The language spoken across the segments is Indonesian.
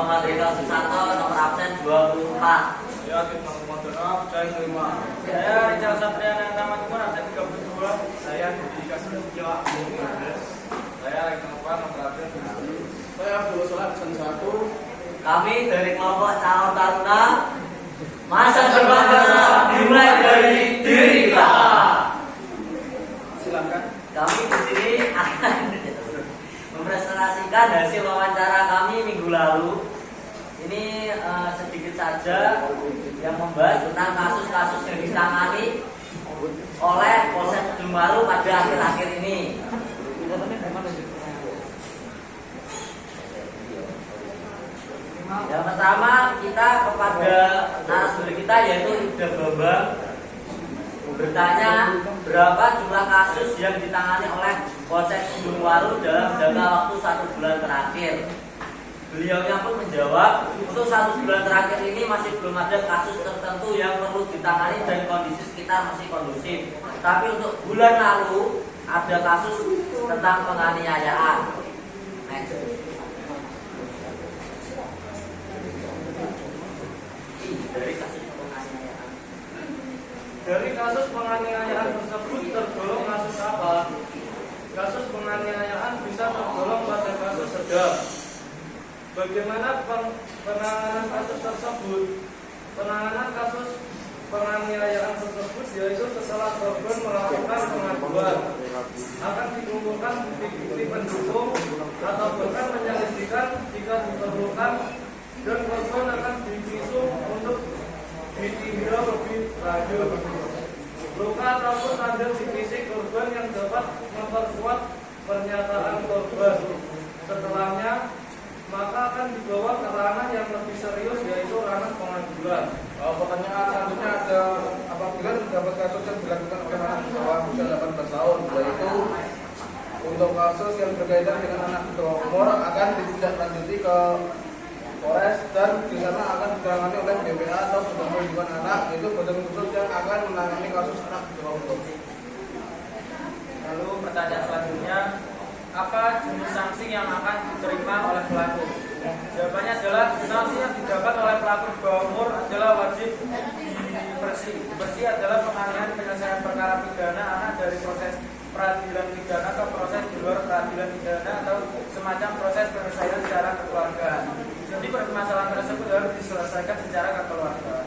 Muhammad Ridho Susanto, nomor absen 24. Saya Tifman Muhammad absen 5. Saya Rizal Satriana Tamat Umur absen 32. Saya Budi Kasih absen 15. Saya Iqbal nomor absen 7. Saya Abdul Salam absen 1. Kami dari kelompok calon taruna masa depan kita dimulai dari diri kita. Silakan. Kami di sini akan mempresentasikan hasil wawancara kami minggu lalu. Ini sedikit saja yang membahas tentang kasus-kasus yang ditangani oleh Polsek Kedung Waru pada akhir-akhir ini. Yang pertama kita kepada narasumber kita yaitu Ida Bambang bertanya berapa jumlah kasus yang ditangani oleh Polsek Kedung Waru dalam jangka waktu 1 bulan terakhir. Beliaunya pun menjawab untuk 1 bulan terakhir ini masih belum ada kasus tertentu yang perlu ditangani dan kondisi sekitar masih kondusif. Tapi untuk bulan lalu ada kasus tentang penganiayaan. Next. Dari kasus penganiayaan tersebut tergolong kasus apa? Kasus penganiayaan bisa tergolong pada kasus sedang. Bagaimana penanganan kasus tersebut? Penanganan kasus penganiayaan tersebut yaitu setelah korban melakukan pengaduan akan dikumpulkan bukti-bukti pendukung atau bahkan menyelidikan jika diperlukan, dan korban akan divisum untuk ditindak lebih lanjut. Luka ataupun tanda di fisik korban yang dapat memperkuat pernyataan korban. Setelahnya maka akan dibawa ke ranah yang lebih serius yaitu ranah pengaduan. Pertanyaan selanjutnya ada, apabila terdapat kasus yang dilakukan oleh anak di bawah usia 18 tahun, yaitu untuk kasus yang berkaitan dengan anak di bawah umur akan ditindaklanjuti ke Polres dan di sana akan ditangani oleh BPA atau Badan Perlindungan Anak, yaitu badan khusus yang akan menangani kasus anak di bawah umur. Lalu pertanyaan selanjutnya, apa jenis sanksi yang akan diterima oleh pelaku? Jawabannya adalah sanksi yang didapat oleh pelaku di bawah umur adalah wajib diversi. Diversi adalah pengalihan penyelesaian perkara pidana anak dari proses peradilan pidana ke proses di luar peradilan pidana atau semacam proses penyelesaian secara kekeluargaan. Jadi permasalahan tersebut harus diselesaikan secara kekeluargaan.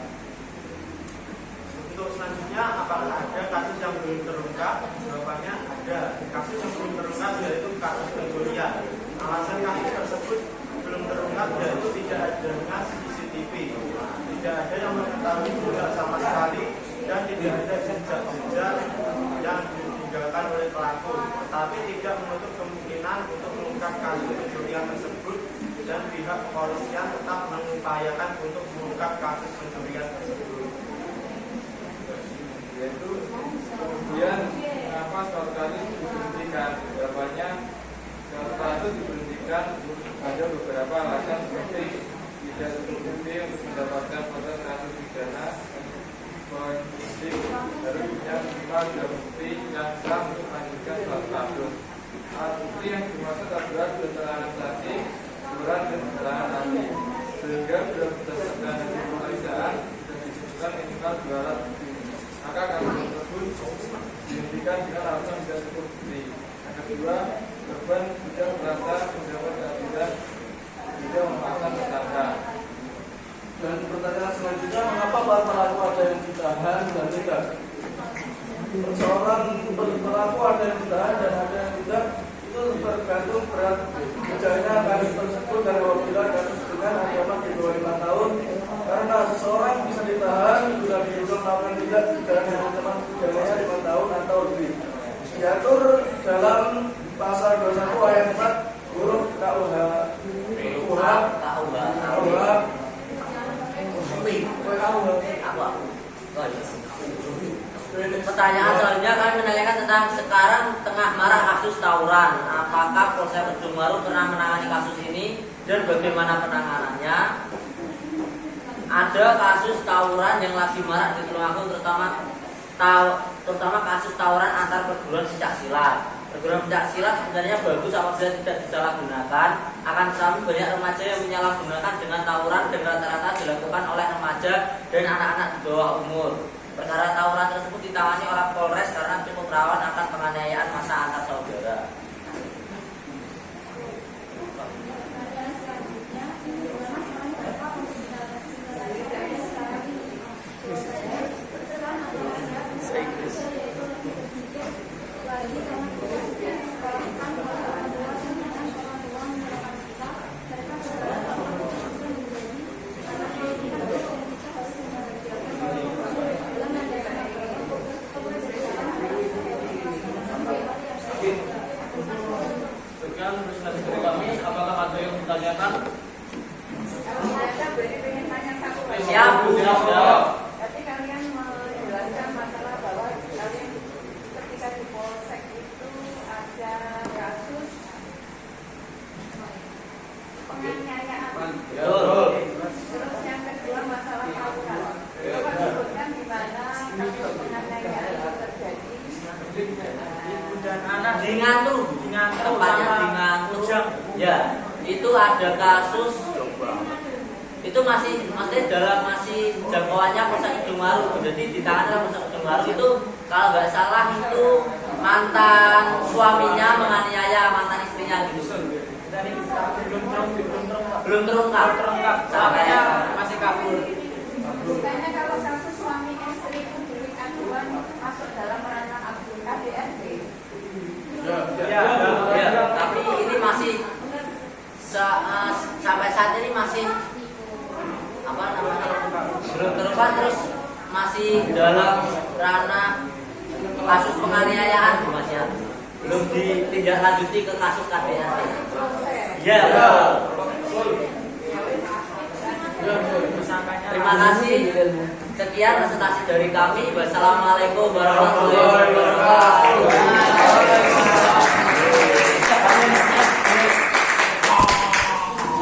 Untuk selanjutnya, apakah ada kasus yang belum terungkap? Jawabannya ada. Kasus yang belum terungkap yaitu kasus pencurian. Alasan kasus tersebut belum terungkap yaitu tidak adanya CCTV, tidak ada yang mengetahui juga sama sekali, dan tidak ada jejak-jejak yang ditinggalkan oleh pelaku. Tapi tidak menutup kemungkinan untuk mengungkap kasus pencurian tersebut, dan pihak kepolisian tetap mengupayakan untuk mengungkap kasus pencurian tersebut. Yaitu kemudian mengapa suatu kali diberhentikan? Jawabannya setelah itu diberhentikan ada beberapa alasan seperti tidak cukup bukti untuk mendapatkan proses kasus pidana, penyidik harus punya minimal 2 bukti yang sah untuk melanjutkan suatu kasus. Alat bukti yang dimaksud adalah transaksi, surat dan keterangan ahli, sehingga bila berdasarkan hasil pemeriksaan dan dibutuhkan minimal 2 alat bukti, maka kasus tersebut dihentikan dengan alasan tidak cukup bukti. Yang kedua, korban tidak merasa mendapat keadilan, tidak memaksa tersangka. Dan pertanyaan selanjutnya, mengapa para pelaku ada yang ditahan dan tidak? Seorang pelaku ada yang ditahan dan ada yang tidak, itu tergantung berat gejalanya kasus tersebut, dan apabila kasus dengan ancaman di bawah 5 tahun, karena seseorang bisa ditahan bila dihukum melakukan tindak pidana dengan ancaman pidananya 5 tahun atau lebih. Diatur dalam pasal 21 ayat 4 huruf KUH. Pertanyaan selanjutnya kami menanyakan tentang sekarang tengah marak kasus tawuran. Apakah Polsek Kedung Waru pernah menangani kasus ini dan bagaimana penanganannya? Ada kasus tawuran yang lagi marak di Tulungagung, terutama kasus tawuran antar perguruan pencak silat. Perguruan pencak silat sebenarnya bagus apabila tidak disalahgunakan, Akan tetapi banyak remaja yang menyalahgunakan dengan tawuran dan rata-rata dilakukan oleh remaja dan anak-anak di bawah umur. Perkara tawuran tersebut ditangani oleh Polres karena cukup rawan akan penganiayaan massa antar saudara. Sekian presentasi dari kami. Apakah ada yang ditanyakan? Siap, Bu. Siap. Berarti kalian menjelaskan masalah bahwa kalian ketika di polsek itu ada kasus penganiayaan. Betul. Terus yang kedua masalah tawuran. Coba sebutkan di mana kasus penganiayaan itu terjadi. Dan anak Di Ngantu, tempatnya di Ngantu. Ya, itu ada kasus. Itu masih dalam jangkauannya Polsek Kedungwaru. Jadi di tangan Polsek Kedungwaru itu kalau nggak salah itu mantan suaminya menganiaya mantan istrinya gitu. Belum terungkap. Sampai masih kabur. Bukannya kalau kasus suami istri itu delik aduan masuk dalam ranah KDRT. Ya, tapi ini masih sampai saat ini masih apa namanya belum terungkap, terus masih dalam ranah kasus penganiayaan Mas ya, belum ditindaklanjuti ke kasus KDRT. Ya. Terima kasih. Sekian presentasi dari kami. Wassalamualaikum warahmatullahi wabarakatuh.